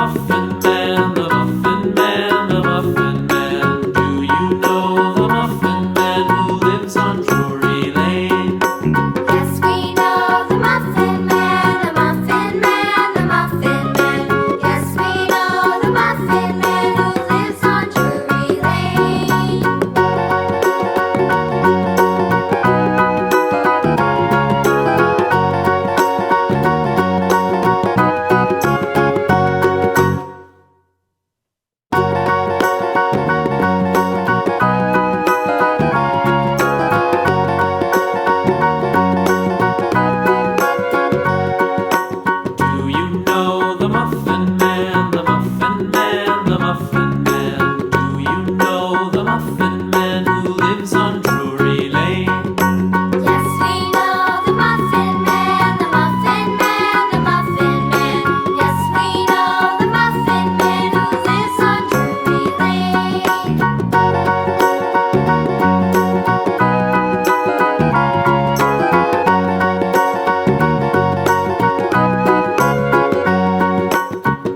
Muffin Man, the Muffin Man, the Muffin Man. Do you know the Muffin Man who lives on Drury Lane? Yes, we know the Muffin Man, the Muffin Man, the Muffin Man. Yes, we know the Muffin Man who lives on Drury Lane. Do you know the Muffin Man, the Muffin Man, the Muffin Man? Do you know the Muffin Man who lives on Drury Lane? Yes, we know the Muffin Man, the Muffin Man, the Muffin Man. Yes, we know the Muffin Man who lives on Drury Lane.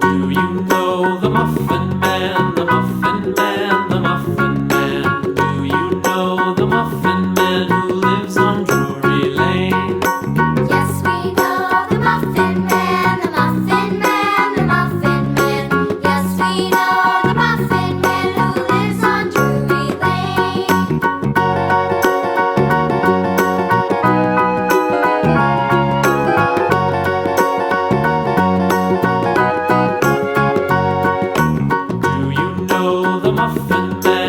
Do you know the Muffin Man, the Muffin Man, the Muffin Man? Do you know the Muffin Man who lives on Drury Lane? Yes, we know the Muffin Man, the Muffin Man, the Muffin Man. Yes, we know the Muffin Man who lives on Drury Lane. Do you know the Muffin Man?